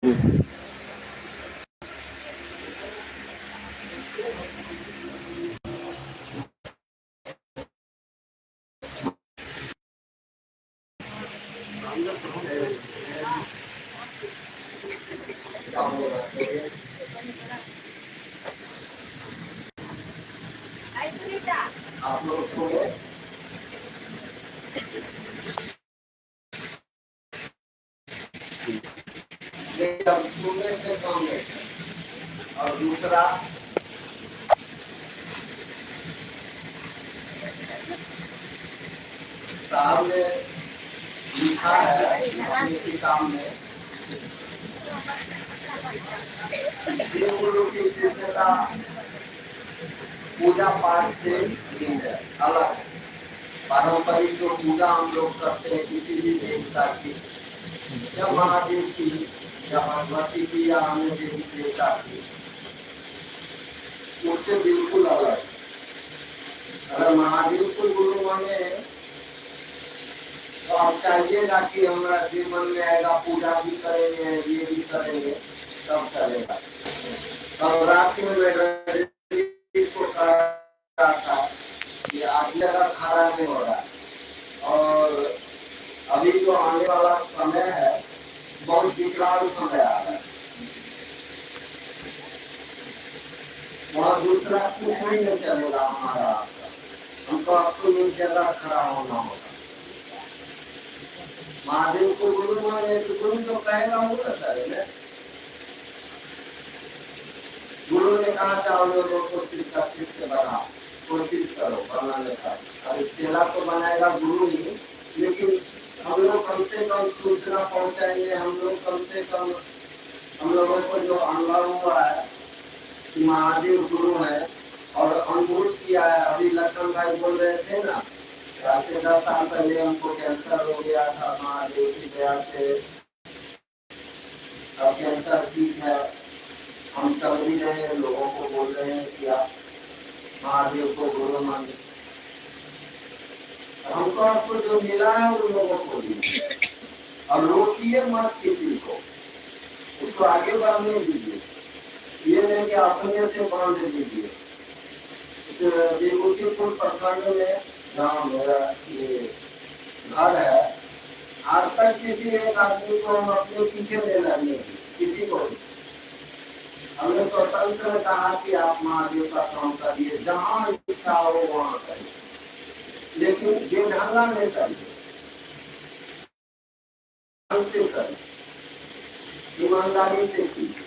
आप लोग सो गए? सोने से काम है। और दूसरा साहब ने लिखा है अपनी किताब में शिव गुरु की शिष्यता पूजा पाठ से भिन्न है, अलग है। पारंपरिक जो पूजा हम लोग करते हैं किसी भी देवता की, या महादेव की, या भगवती की, या अन्य देवी देवता की, उससे बिल्कुल अलग। अगर महादेव को गुरु माने तो आप चाहिएगा कि हमारा जीवन में आएगा, पूजा भी करेंगे, ये भी करेंगे, सब चलेगा। और रात में को कहा था कि आगे का खड़ा नहीं हो रहा, और अभी जो आने वाला समय है बहुत विकराल समय आ रहा है। वहाँ दूसरा कुछ नहीं चलेगा हमारा, हमको आपको एक जगह खड़ा होना होगा। महादेव को गुरु माने तो गुरु जो कहेगा वो करता है। गुरु ने कहा था हम लोगों को सिर्फ शिष्य बना, कोशिश करो बनाने का। अरे चेला तो बनाएगा गुरु ही, लेकिन हम लोग कम से कम सूचना पहुंचाएंगे। हम लोग कम से कम हम लोगों को जो अनुभव हुआ है कि महादेव गुरु है और अनुभव किया है। अभी लक्ष्मण भाई बोल रहे थे ना, ऐसे 10 साल पहले हमको कैंसर हो गया था, महादेव की दया से अब कैंसर ठीक है। हम चल भी रहे हैं, लोगों को बोल रहे हैं कि आप महादेव को गुरु मानिए। हमको आपको जो मिला है उन लोगों को दीजिए, और रोकिए मत किसी को, उसको आगे बढ़ने दीजिए। ये नहीं कि अपने से बांध दीजिए। विभूतिपुर प्रखंड में जहाँ मेरा ये घर है, आज तक किसी एक आदमी को हम अपने पीछे ले लगे, किसी को हमने स्वतंत्र कहा कि आप महादेव का काम करिए, जहाँ इच्छा हो वहाँ करिए, लेकिन बेढंगा नहीं करिए, से करिए, ईमानदारी से कीजिए।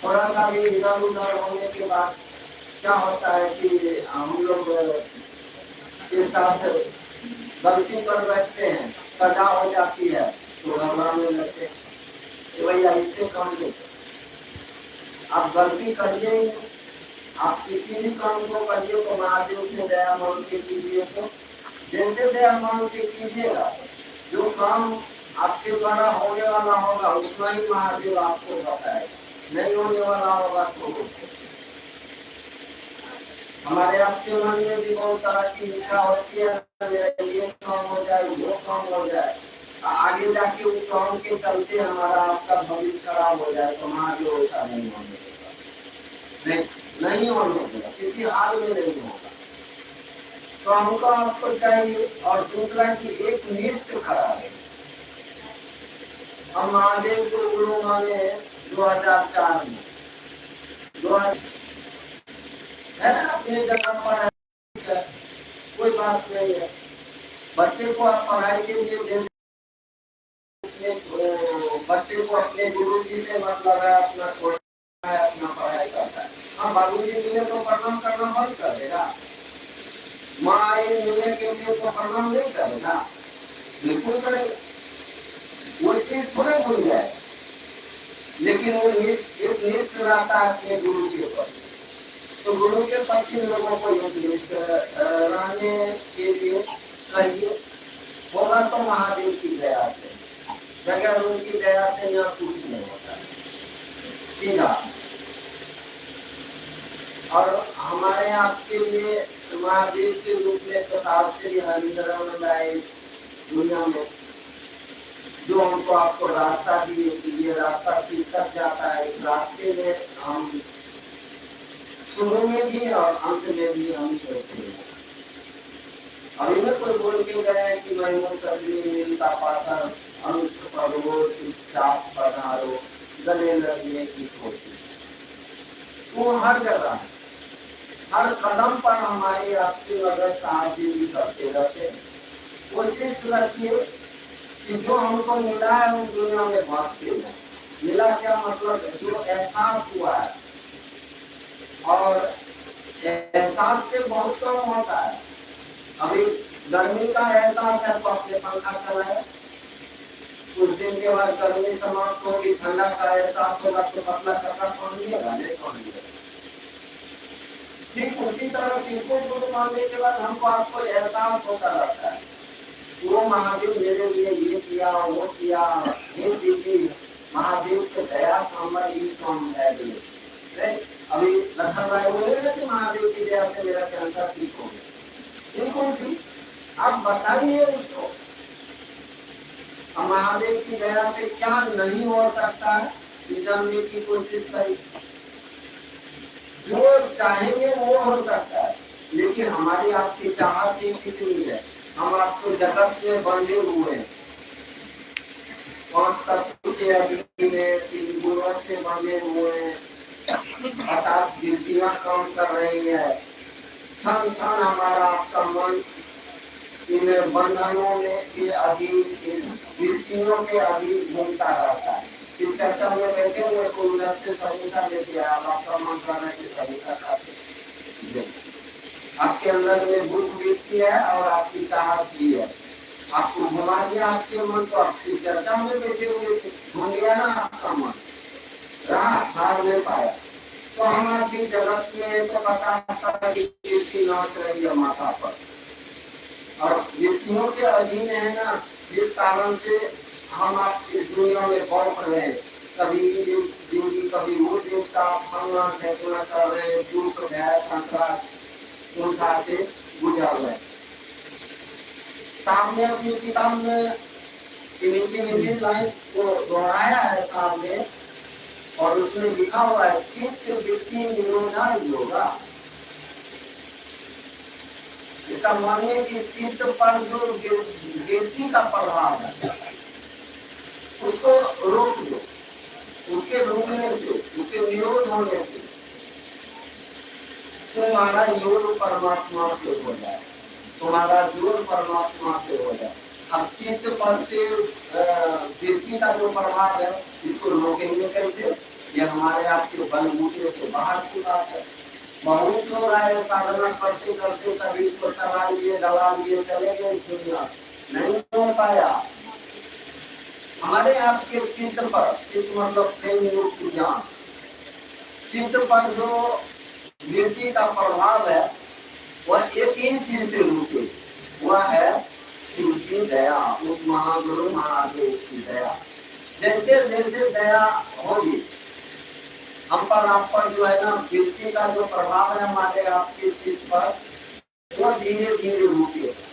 थोड़ा सा भी इधर उधर होने के बाद क्या होता है कि हम लोग के साथ गलती पर बैठते हैं, सजा हो जाती है तो घबराने लगते हैं कि भैया इससे काम नहीं। आप गलती करिए, आप किसी भी काम को करिए तो महादेव से दया मांग के कीजिए। तो जैसे दया मांग के कीजिएगा, जो काम आपके द्वारा होने वाला होगा उतना ही महादेव आपको बताएगा, नहीं होने वाला होगा तो हमारे आपके मन में भी बहुत तरह की इच्छा होती है, ये काम हो जाए, वो काम हो जाए, आगे जाके उस काम के चलते हमारा आपका भविष्य खराब हो जाए, तो महादेव ऐसा नहीं होने देगा, नहीं होने देगा, किसी हाल में नहीं होगा। तो हमको आपको चाहिए। और दूसरा की एक लिस्ट खड़ा है। हम महादेव को गुरु माने 2004 में, है ना, अपने जगह पर है, कोई बात नहीं है। बच्चे को आप पढ़ाई के लिए दे, बच्चे को अपने गुरु जी से मतलब है, अपना छोड़ना है, अपना पढ़ाई करता है। हाँ, बाबू जी मिले तो प्रणाम करना बंद कर देगा, माँ आई मिलने के लिए तो प्रणाम नहीं करेगा, बिल्कुल करेगा। वो चीज थोड़े भूल जाए, लेकिन वो एक निष्ठ रहता है अपने गुरु के ऊपर। तो गुरु के प्रति लोगों को एक निष्ठ रहने के लिए कहिए, होगा तो महादेव की दया से, बगैर उनकी दया से यहाँ कुछ नहीं होता सीधा। और हमारे आपके लिए महादेव के रूप में तो साहब श्री हरिंद्र राय दुनिया में जो हमको आपको रास्ता दिए कि ये रास्ता ठीक तक जाता है, इस रास्ते में हम शुरू में भी और अंत में भी हम चलते हैं। अभी में कोई बोल के गए कि मैं सब्जी मिलता पाता अंत पढ़ो चुपचाप पधारो गले लगने की होती। वो हर जगह हर कदम पर हमारी आपकी मदद साहाଯ୍य भी करते रहते। कोशिश रखिए कि जो हमको मिला है उस दुनिया में बांटते हैं। मिला क्या मतलब, जो एहसास हुआ है, और एहसास से बहुत कम होता है। अभी गर्मी का एहसास है तो अपने पंखा चलाए, कुछ दिन के बाद गर्मी समाप्त होगी, ठंडा का एहसास होगा तो पतला कपड़ा पहन लिएगा, नहीं पहन लिएगा। ठीक उसी तरह सीखो गुरु मानने के बाद हमको आपको एहसास होता रहता है, वो महादेव मेरे लिए ये किया वो किया, ये दीदी महादेव के दया हमारे अभी लखन भाई बोले ना कि महादेव की दया से मेरा कैंसर ठीक हो गया, बिल्कुल ठीक। आप बताइए उसको महादेव की दया से क्या नहीं हो सकता है, जानने की कोशिश करिए। जो चाहेंगे वो हो सकता है, लेकिन हमारी आपकी चाहत ही कितनी है। हम आपको जगत में बंधे हुए हैं, 5 तत्व के अधीन में 3 गुणों से बंधे हुए हैं, 50 वृत्तियां काम कर रही है। क्षण क्षण हमारा आपका मन इन बंधनों में के अधीन, वृत्तियों के अधीन घूमता रहता है। इस चर्चा में बैठे हुए को उधर से समीक्षा लेके आया, आपका मन करना की समीक्षा खाते। आपके अंदर में भूख वृत्ति है और आपकी चाहत भी है, आपको घुमा दिया आपके मन को। आपकी चर्चा में बैठे हुए घूम गया ना आपका मन, रहा हार नहीं पाया। तो हम आपकी जगत में तो 50 तरह की वृत्ति नाच रही है माथा पर, और वृत्तियों के अधीन है ना, जिस कारण से हम आप इस दुनिया में पहुंच रहे हैं। कभी जिंदगी कभी वो देवता फलना फैसला कर रहे हैं, दुख भय संतरास उनका से गुजर रहे। सामने अपनी किताब में विभिन्न लाइन को दोहराया है सामने, और उसमें लिखा हुआ है चित्त वृत्ति निरोधा योगा। इसका मानिए कि चित्त पर जो वृत्ति का प्रभाव है उसको रोक दो, उसके रोकने से, उसके विरोध होने से तुम्हारा योग परमात्मा से हो जाए, तुम्हारा योग परमात्मा से हो जाए। अब चित्त पर से वृत्ति का जो प्रभाव है इसको रोकेंगे कैसे, ये हमारे आपके बलबूते से बाहर की बात है। बहुत लोग आए साधना करते करते सभी को सवाल लिए दवा लिए चले गए, दुनिया नहीं हो पाया। हमारे आपके चित्त पर, चित्त मतलब प्रेम युक्त ज्ञान, चित्त पर जो वृत्ति का प्रभाव है वह एक ही चीज से रुके, वह है शिव की दया, उस महागुरु महादेव की दया। जैसे जैसे दया होगी हम पर, आप पर जो है ना वृत्ति का जो प्रभाव है हमारे आपके चित्त पर, वो धीरे धीरे रुकेगा।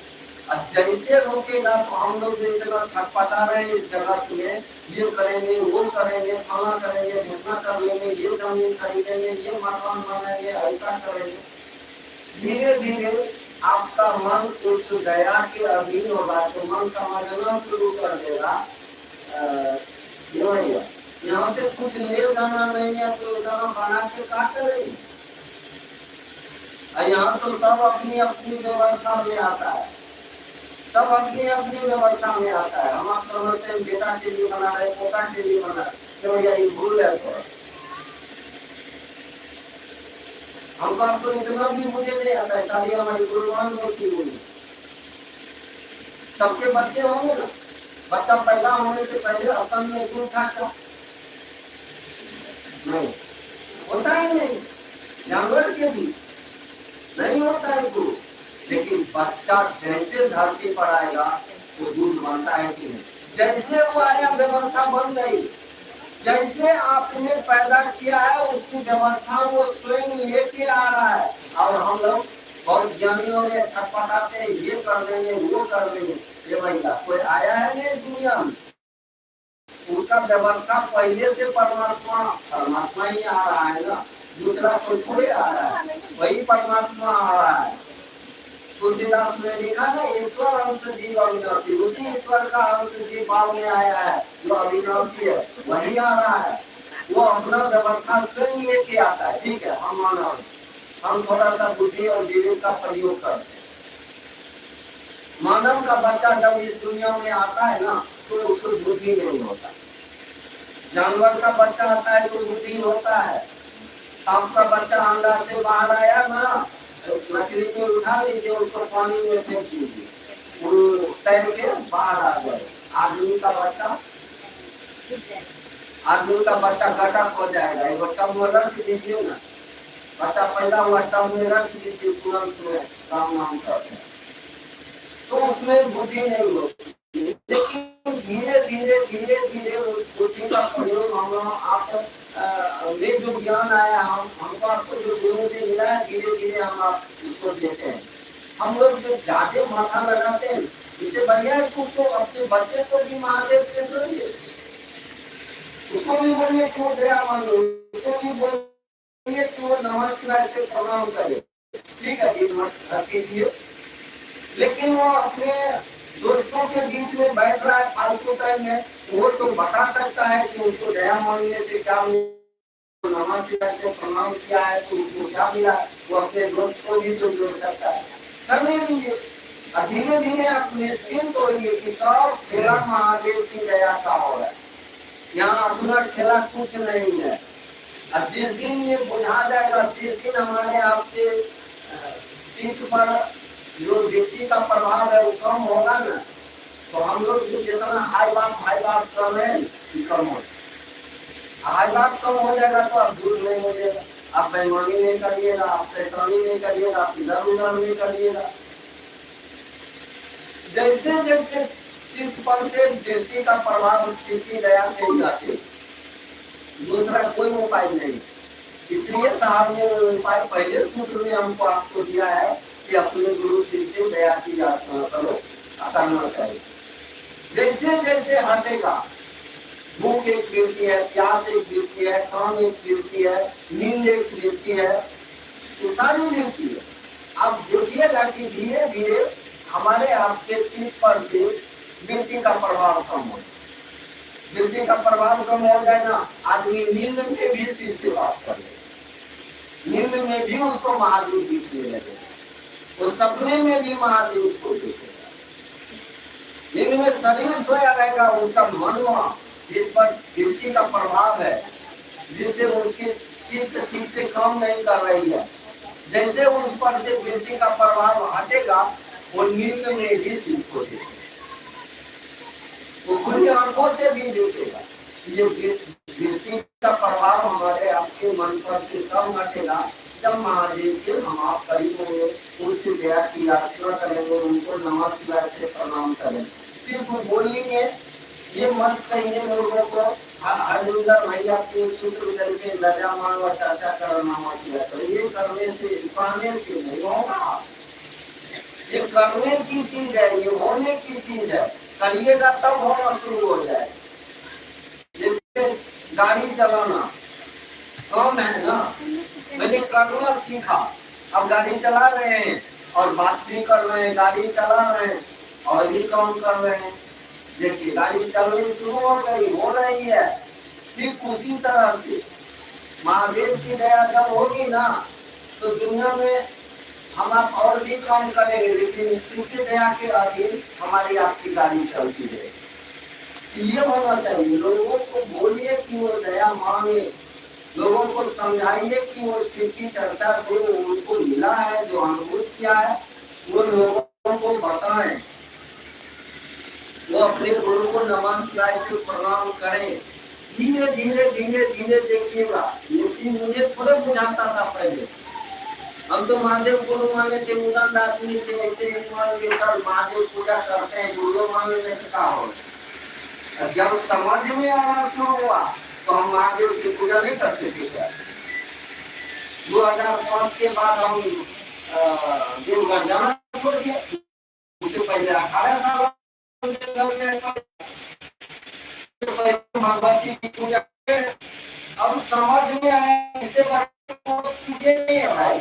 अब जैसे रुकेगा तो हम लोग जो इतना छटपटा रहे हैं इस जगत में, ये करेंगे वो करेंगे, फला करेंगे, घटना कर लेंगे, ये जमीन खरीदेंगे, ये मकान बनाएंगे, ऐसा करेंगे, धीरे धीरे आपका मन उस दया के अधीन होगा तो मन समझना शुरू कर देगा। यहाँ से कुछ ले जाना नहीं है तो जाना बना के क्या करेंगे। यहाँ तो सब अपनी अपनी व्यवस्था में आता है, सब अपनी अपनी व्यवस्था में आता है। हम आप समझते हैं बेटा के लिए बना रहे, पोता के लिए बना रहे, तो यही भूल है। तो हमको आपको इतना भी मुझे नहीं आता है, सारी हमारी गुरुवान होती हुई। सबके बच्चे होंगे ना, बच्चा पैदा होने से पहले असम में दूध खाता नहीं होता है, नहीं जानवर के भी नहीं होता है दूध, लेकिन बच्चा जैसे धरती पर आएगा वो दूध बनता है कि नहीं। जैसे वो आया व्यवस्था बन गई, जैसे आपने पैदा किया है उसकी व्यवस्था वो स्वयं लेके आ रहा है। और हम लोग बहुत ज्ञानियों ने छटपटाते ये कर देंगे वो कर देंगे, ये भैया कोई आया है नहीं दुनिया में। उनका व्यवस्था पहले से परमात्मा परमात्मा ही आ रहा है ना, दूसरा कोई थोड़े आ रहा है, वही परमात्मा आ रहा है। तुलसीदास ने लिखा ना, ईश्वर अंश जीव अविनाशी, उसी ईश्वर का अंश जीव भाव में आया है, जो अविनाशी है वही आ रहा है। वो अपना व्यवस्था स्वयं लेके आता है। ठीक है, हम मानव, हम थोड़ा सा बुद्धि और विवेक का प्रयोग करते हैं। मानव का बच्चा जब इस दुनिया में आता है ना, तो उसको बुद्धि नहीं होता। जानवर का बच्चा आता है तो बुद्धि होता है। सांप का बच्चा अंडा से बाहर आया ना, लकड़ी को उठा लीजिए, उसको पानी में फेंक दीजिए, वो तैर के बाहर आ जाए। आदमी का बच्चा गटक हो जाएगा। एक टब में रख दीजिए ना, बच्चा पैदा हुआ टब में रख दीजिए, तुरंत में काम नाम सब है, तो उसमें बुद्धि नहीं होती। लेकिन धीरे धीरे धीरे धीरे उस बुद्धि का प्रयोग हम आप में जो ज्ञान आया, हमको आपको जो गुरु से मिला है, धीरे धीरे हम आप उसको देते हैं। हम लोग जो ज्यादा माथा लगाते हैं, इससे बढ़िया है तो अपने बच्चे को भी महादेव के जोड़िए, उसको भी बोलिए क्यों दया मानो, उसको भी बोलिए क्यों नमः शिवाय से प्रणाम करे। ठीक है जी, कीजिए। लेकिन वो अपने दोस्तों के बीच में बैठ रहा है फालतू टाइम में, वो तो बता सकता है कि उसको दया मांगने से क्या, नमः शिवाय से प्रणाम किया है तो उसको क्या मिला। वो अपने दोस्त को भी तो जोड़ सकता है, करने दीजिए। धीरे धीरे आप निश्चिंत होइए कि सब खेला महादेव की दया का हो रहा है। यहाँ अपना खेला कुछ नहीं है। अब जिस दिन ये बुझा जाएगा, जिस दिन हमारे आपके चित्त पर जो व्यक्ति का प्रभाव है वो कम होगा ना, तो हम लोग जितना हाई बात कर रहे हैं कम हो, हाई बात कम हो जाएगा तो आप दूर नहीं हो जाएगा, आप बेईमानी नहीं करिएगा, आप शैतानी नहीं करिएगा, आप इधर उधर नहीं करिएगा। जैसे जैसे चित्त पर से व्यक्ति का प्रभाव सीखी दया से ही जाते, दूसरा कोई उपाय नहीं। इसलिए साहब ने उपाय पहले सूत्र में हमको आपको दिया है कि अपने गुरु से दया की याचना करो, करना चाहिए। जैसे जैसे हटेगा, भूख एक वृत्ति है, प्यास एक वृत्ति है, काम एक वृत्ति है, नींद एक वृत्ति है, ये सारी वृत्ति है। आप देखिएगा कि धीरे धीरे हमारे आपके चित्त पर से वृत्ति का प्रभाव कम हो, वृत्ति का प्रभाव कम हो जाए ना, आदमी नींद में भी शिव से बात कर ले, नींद में भी उसको महादेव दिखने लगे, वो सपने में भी महादेव को देखेगा। नींद में शरीर सोया रहेगा, उसका मन जिस पर वृत्ति का प्रभाव है, जिससे उसकी चित्त ठीक से काम नहीं कर रही है, जैसे उस पर से वृत्ति का प्रभाव हटेगा, वो नींद में भी शिव को देखेगा, वो खुली आंखों से भी देखेगा। ये वृत्ति का प्रभाव हमारे आपके मन पर से कम हटेगा जब महादेव के हम आप करीब होंगे, उनसे दया की याचना करेंगे, उनको नमः शिवाय से प्रणाम करेंगे। सिर्फ बोलेंगे, ये मत कहिए लोगों को हरिंदर भैया के सूत्र करके लजा मान और चर्चा करना मत किया, ये करने से पाने से नहीं होगा। ये करने की चीज है, ये होने की चीज है, करिएगा तब होना शुरू हो जाए। जैसे गाड़ी चलाना काम है ना, मैंने करना सीखा, अब गाड़ी चला रहे हैं और बात भी कर रहे हैं, गाड़ी चला रहे हैं और भी काम कर रहे हैं। देखिए गाड़ी चलनी शुरू हो गई, हो रही है। ठीक उसी तरह से महादेव की दया जब होगी ना, तो दुनिया में हम आप और भी काम करेंगे, लेकिन शिव की दया के अधीन हमारी आपकी गाड़ी चलती रहेगी। ये होना चाहिए। लोगों को बोलिए कि वो दया मांगे, लोगों को समझाइए कि वो शिव की चर्चा जो उनको मिला है, जो अनुभव किया है, वो लोगों को बताएं, वो अपने गुरु को नमः शिवाय से प्रणाम करें। धीरे धीरे धीरे धीरे देखिएगा, ये चीज मुझे खुद बुझाता था पहले। हम तो महादेव गुरु माने थे, उदंड आदमी थे, ऐसे ही मान के कल महादेव पूजा करते हैं, गुरु माने में क्या हो। जब समझ में आना शुरू हुआ तो हम महादेव की पूजा नहीं करते थे क्या। 2005 के बाद हम देवघर जाना छोड़ दिया, उससे पहले 18 साल भगवती की पूजा। अब समझ में आया इससे नहीं है भाई,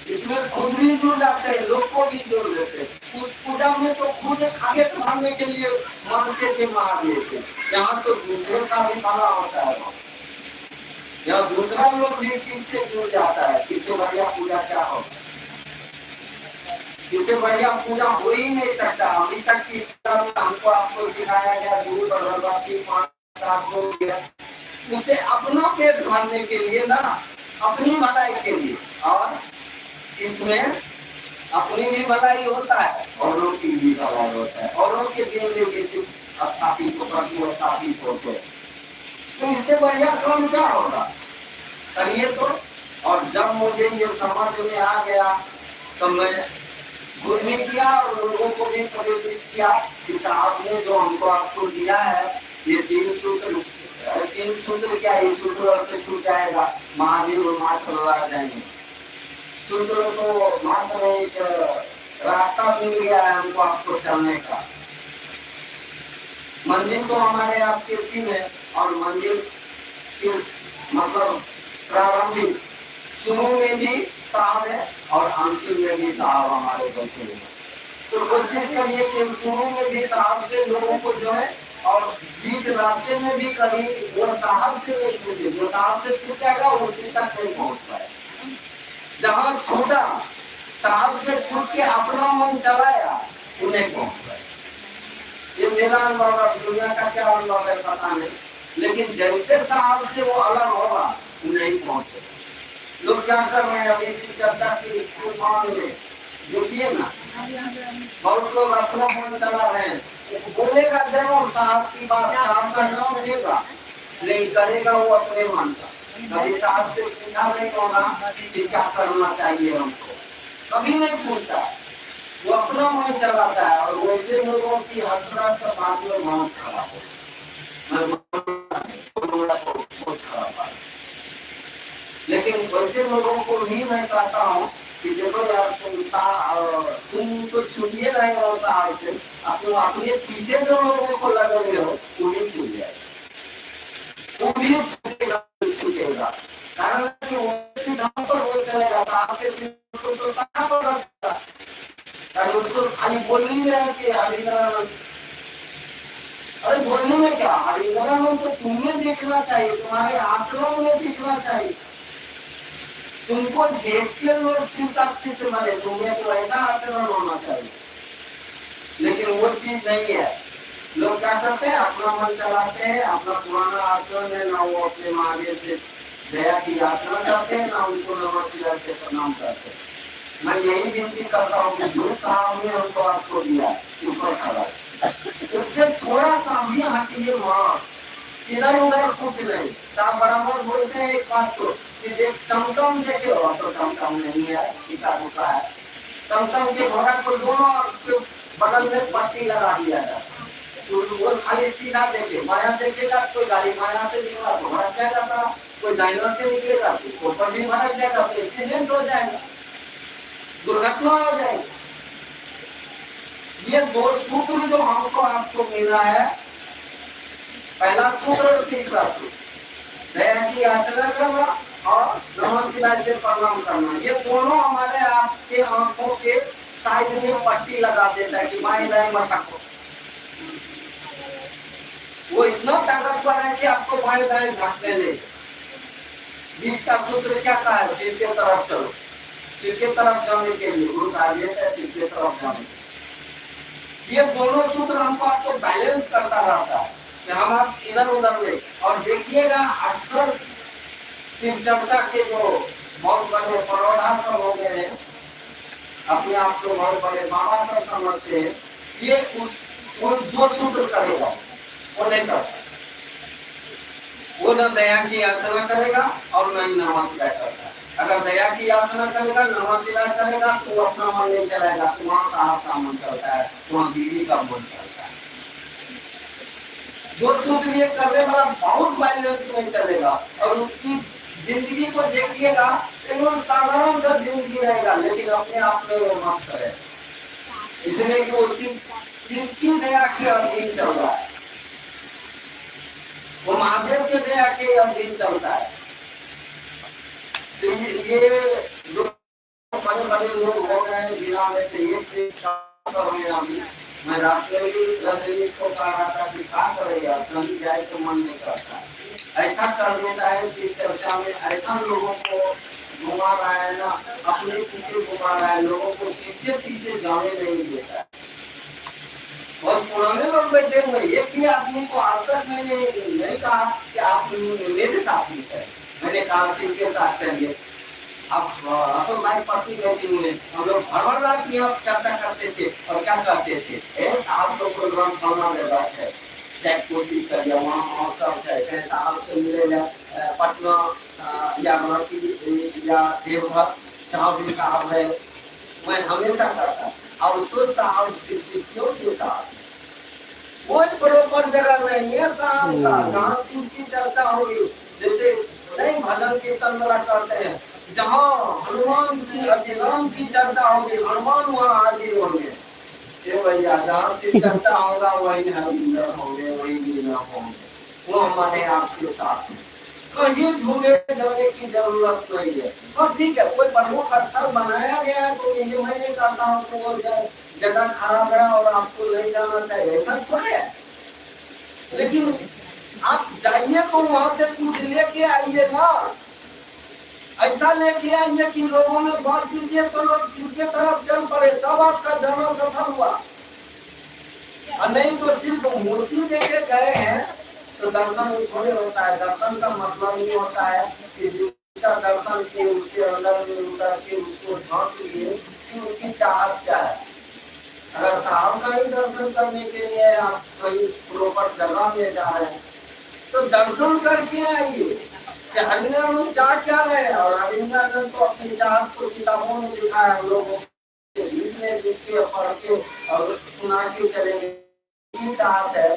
इसमें खुद भी जुड़ जाते हैं, लोग को भी जोड़ लेते हैं। उस पूजा में तो खुद आगे बढ़ाने के लिए मानते थे महादेव से, यहाँ तो दूसरे का भी भला होता है, यहाँ दूसरा लोग भी शिव से जुड़ जाता है। इससे बढ़िया पूजा क्या हो, इससे बढ़िया पूजा हो ही नहीं सकता। अभी तक की हमको आपको सिखाया गया गुरु भगवती उसे अपना पेट भरने के लिए ना, अपनी भलाई के लिए, और इसमें अपनी भी भलाई होता है, औरों की भी भलाई होता है, औरों के दिन में भी स्थापित प्रतिस्थापित होते हैं। तो इससे बढ़िया काम क्या होगा, करिए तो। और जब मुझे ये समझ में आ गया तो मैं गुरु ने किया और लोगों को भी प्रेरित किया कि साहब ने जो हमको आपको दिया है ये तीन सूत्र क्या, ये सूत्र अर्थ छूट जाएगा, महादेव मात्र लग जाएंगे। सूत्र तो मात्र एक रास्ता मिल गया है हमको आपको चलने का। मंदिर तो हमारे आपके सिंह है, और मंदिर के मतलब प्रारंभिक शुरू में भी साहब है और अंतिम में भी साहब हमारे बैठे हैं। तो कोशिश करिए कि शुरू में भी साहब से लोगों को जो है, और बीच रास्ते में भी कभी वो साहब से नहीं छूटे, जो साहब से छूट जाएगा उसी तक नहीं पहुंच पाए। जहाँ छूटा साहब से छूट के अपना मन चलाया वो नहीं पहुंच पाए। ये मेरा अनुभव है, दुनिया का क्या अनुभव है पता नहीं, लेकिन जैसे साहब से वो अलग होगा नहीं पहुंचे। लोग क्या कर रहे हैं अभी इसी चर्चा के स्कूल में देखिए ना, बहुत लोग अपना मन चला रहे हैं। बोलेगा जरूर साहब की बात, साहब का नाम लेगा, लेकिन करेगा वो अपने मन का। कभी साहब से पूछा नहीं होगा कि क्या करना चाहिए हमको, कभी नहीं पूछता, वो अपना मन चलाता है। और वैसे लोगों की हसरत का बात में बहुत खराब है, लेकिन वैसे लोगों को भी मैं कहता हूँ कि देखो यार तुम तो छूटिए रहे हो साहब से, तुम अपने पीछे जो लोगों को लगे हो तुम ही छूट जाए, वो भी छूटेगा। कारण कि वो सिद्धांत पर वो चलेगा, साहब के सिद्धांत तो कहाँ पर रखता, कारण उसको खाली बोल ही रहे कि हरिनारायण। अरे बोलने में क्या, हरिनारायण तो तुम्हें देखना चाहिए, तुम्हारे आचरण में दिखना चाहिए। तुमको देख के लोग शिव का शिष्य बने, तुम्हें तो ऐसा आचरण होना चाहिए, लेकिन वो चीज नहीं है। लोग क्या करते हैं, अपना मन चलाते हैं, अपना पुराना आचरण है ना, वो अपने महादेव से दया की आचरण करते हैं ना, उनको नमः शिवाय से प्रणाम करते हैं। मैं यही विनती करता हूँ कि जो साहब ने हमको आपको दिया उस पर खड़ा, उससे थोड़ा सा भी हटिए वहाँ, इधर उधर कुछ नहीं। साहब बराबर बोलते हैं एक बात को कि देख टमटम देखे हो तो टमटम नहीं है, टीका टूका है, टमटम के घोड़ा को दोनों बगल में पट्टी लगा दिया जाता, तो वो खाली सीधा देखे, माया देखेगा कोई गाड़ी माया से निकला तो भटक जाएगा, साहब कोई दाइनर से निकलेगा तो ऊपर भी भटक जाएगा, तो एक्सीडेंट हो जाएगा, दुर्घटना हो जाएगी। ये दो सूत्र जो हमको आपको मिला है, पहला सूत्र और तीसरा सूत्र, दया की आचरण करना और नमः शिवाय से प्रणाम करना, ये दोनों हमारे आपके आंखों के साइड में पट्टी लगा देता है कि माई दाएं मत रखो। वो इतना ताकतवर है कि आपको माई दाएं झटके नहीं। बीच का सूत्र क्या कहा है, शिव के तरफ चलो, शिव के तरफ जाने के लिए गुरु का आदेश है, शिव के तरफ जाने। ये दोनों सूत्र हमको आपको बैलेंस करता रहता है कि हम आप इधर उधर में। और देखिएगा अक्सर शिव चर्चा के जो बहुत बड़े परोढ़ा सब हो गए हैं, अपने आप को बहुत बड़े बाबा सब समझते हैं, ये वो दो सूत्र करेगा, वो नहीं करता, वो न दया की याचना करेगा और न ही नमः शिवाय करता। अगर दया की याचना करेगा, नमः शिवाय करेगा तो अपना मन नहीं चलाएगा, तो वहाँ साहब का मन चलता है, वहाँ बीवी का मन चलता है। दो सूत्र ये करने वाला बहुत बैलेंस में चलेगा और उसकी जिंदगी को देखिएगा एकदम साधारण सा जिंदगी रहेगा, लेकिन अपने आप में वो मस्त है, इसलिए कि वो शिव की दया के अधीन चल रहा है। वो महादेव के दया के अब दिन चलता है। तो ये जो बड़े बड़े लोग हो गए जिला में, तो एक से अभी मैं रात में भी इसको कह रहा था कि क्या करेगा, कहीं जाए तो मन नहीं करता, ऐसा कर देता है शिव चर्चा में, ऐसा लोगों को घुमा रहा है ना, अपने पीछे घुमा रहा है, लोगों को शिव के पीछे जाने नहीं देता है। और पुराने लोग बैठे हुए, एक भी आदमी को आज तक मैंने नहीं कहा कि आप मेरे साथ ही है, मैंने कहा शिव के साथ चलिए। अब असल भाई पति बैठी हुए, हम लोग भर रात में चर्चा करते थे और क्या कहते थे, साहब तो प्रोग्राम करना मेरा है, चाहे कोशिश करिए वहाँ महोत्सव चाहे साहब से मिले पटना या मराठी या देवघर, जहाँ भी साहब है, मैं हमेशा करता, और तो साहब शिष्यों के साथ कोई बरोबर जगह नहीं है साहब का, जहाँ शिव की चर्चा होगी, जैसे नहीं भजन कीर्तन वाला करते हैं, जहाँ हनुमान की अधिनाम की चर्चा होगी, हनुमान वहाँ हाजिर होंगे, ये भैया जहाँ शिव चर्चा होगा वही हरिंदर होंगे, वही लीला होंगे, वो हमारे आपके साथ में, कहीं ढूंढे जाने की जरूरत नहीं है। और ठीक है, कोई प्रमुख स्थल बनाया गया है तो ये मैं नहीं कहता हूँ तो वो जगह खराब है और आपको ले जाना चाहिए, ऐसा थोड़े है, लेकिन आप जाइए तो वहां से कुछ लेके आइए ना, ऐसा लेके आइए कि लोगों में बांट दीजिए तो लोग शिव के तरफ चल पड़े, तब आपका जाना सफल हुआ। और नहीं तो सिर्फ मूर्ति देखे गए हैं तो दर्शन थोड़े होता है। दर्शन का मतलब ये होता है कि जिसका दर्शन किए उसके अंदर में उतर के उसको झांक लिए कि उनकी चाहत क्या है। अगर साहब का ही दर्शन करने के लिए आप कहीं प्रॉपर जगह में जा रहे हैं तो दर्शन करके आइए कि हरिनाम चाह क्या रहे, और हरिनाम तो अपनी चाहत को किताबों में लिखा है, हम लोगों के बीच में लिख के पढ़ के और सुना के चलेंगे। चाहत है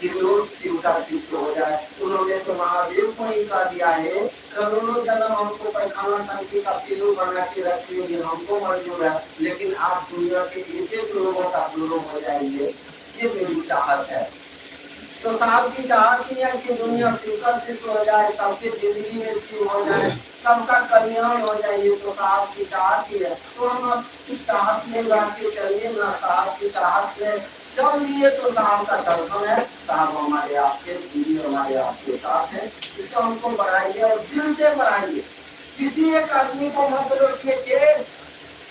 कि लोग शिव का शिष्य हो जाए। उन्होंने तो महादेव को ही कह दिया है, करोड़ों जन्म हमको पैखाना टंकी का पिल्लू बना के रखिए, हमको मंजूर है, लेकिन आप दुनिया के एक एक लोगों का गुरु हो जाएंगे, ये मेरी चाहत है। तो साहब की चाहत ही है कि दुनिया शिव का शिष्य हो जाए, सबके जिंदगी में शिव हो जाए, सबका कल्याण हो जाए, ये तो साहब की चाहत ही है। तो हम इस चाहत में रह के चलिए ना, साहब की चाहत में चल लिए तो साहब का दर्शन है, साहब हमारे आपके दीदी हमारे आपके साथ है, इसको हमको बढ़ाइए और दिल से बढ़ाइए। किसी एक आदमी को मत रोकिए कि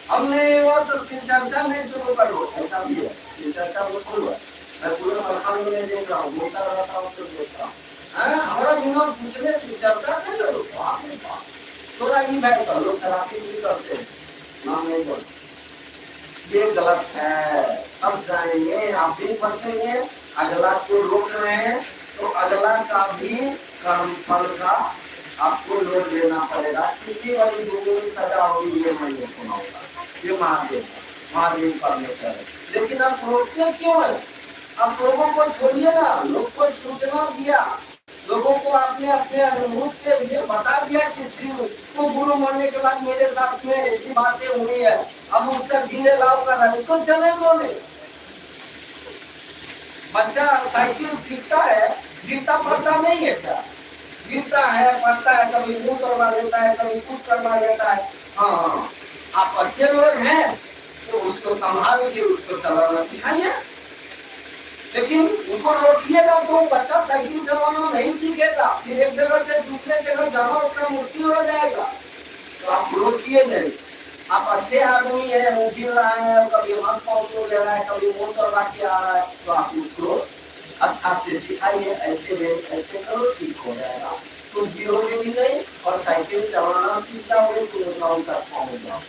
हमने वो तो चर्चा नहीं शुरू करो, ऐसा भी है, चर्चा बिल्कुल है। मैं पूरे मकान में देख रहा हूँ, बोलता रहता हूँ तो देख रहा हूँ, हमारा बिना पूछने चर्चा कर लो, थोड़ा ही बैठ कर लोग शराबी भी करते हैं, नाम नहीं बोलते, ये गलत है। अब जाएंगे आप भी फंसेंगे, अगला को रोक रहे हैं तो अगला का भी कर्म फल का आपको लोड लेना पड़ेगा। कितनी बड़ी दुगनी सजा होगी ये मैं नहीं सुनाऊंगा, ये महादेव परमेश्वर है। लेकिन आप रोकते क्यों है? आप लोगों को छोड़िए ना, लोग को सूचना दिया, लोगों को आपने अपने अनुभव से ये बता दिया कि शिव को गुरु मानने के बाद मेरे साथ में ऐसी बातें हुई है, अब उसका गीले लाभ कर रहा है तो चले बोले। बच्चा साइकिल सीखता है, गिरता पड़ता नहीं है क्या? गिरता है, पड़ता है, कभी मुंह करवा लेता है, कभी कुछ करवा लेता है। हाँ, आप अच्छे लोग हैं तो उसको संभाल के उसको चलाना सिखाइए, लेकिन उसको रोकिएगा तो बच्चा साइकिल चलाना नहीं सीखेगा, फिर एक जगह से दूसरे जगह जाना उसका मुश्किल हो जाएगा। तो आप रोकिए नहीं। आप अच्छे आदमी है, वो गिर रहा है, कभी हाथ पाँव तोड़ ले रहा है, कभी मुंह करवा के आ रहा है, तो आप उसको अच्छा से सिखाइए, ऐसे करो, ठीक हो जाएगा। तो गिरोगे भी नहीं और साइकिल चलाना सीख जाओगे, तो ग्राउंड तक पहुंच जाओ।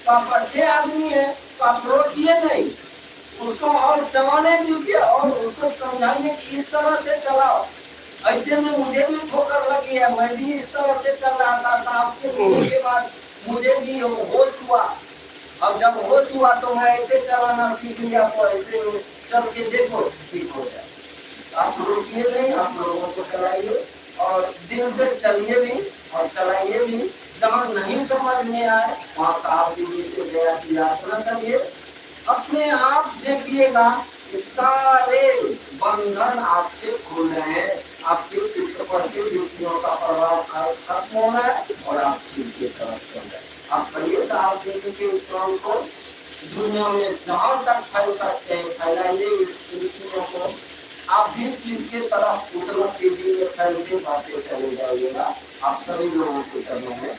तो आप अच्छे आदमी है तो आप रोकिए नहीं, उसको और चलाने दीजिए और उसको समझाइए कि इस तरह से चलाओ। ऐसे में मुझे भी ठोकर लगी है, मैं भी इस तरह से चल रहा था, आपके बोलने के बाद मुझे भी होश हुआ। अब जब होश हुआ तो मैं ऐसे चलाना सीख लिया, तो ऐसे चल के देखो ठीक हो जाए। आप रोकिए नहीं, आप लोगों को चलाइए और दिल से चलिए भी और चलाइए भी। जहाँ नहीं समझ में आए वहाँ साहब जी से दया की याचना करिए, अपने आप देखिएगा कि सारे बंधन आपके खुल रहे हैं, आपके चित्त पर से युक्तियों का प्रभाव खत्म हो रहा है और आप शिव की तरफ चल रहे हैं। आप पहले से आप देखेंगे इस्लाम को दुनिया में जहां तक फैल सकते हैं फैलाइए इस युक्तियों को। आप भी शिव के तरफ उतना तेजी में फैलते बातें चले जाइएगा, आप सभी लोगों के चरणों में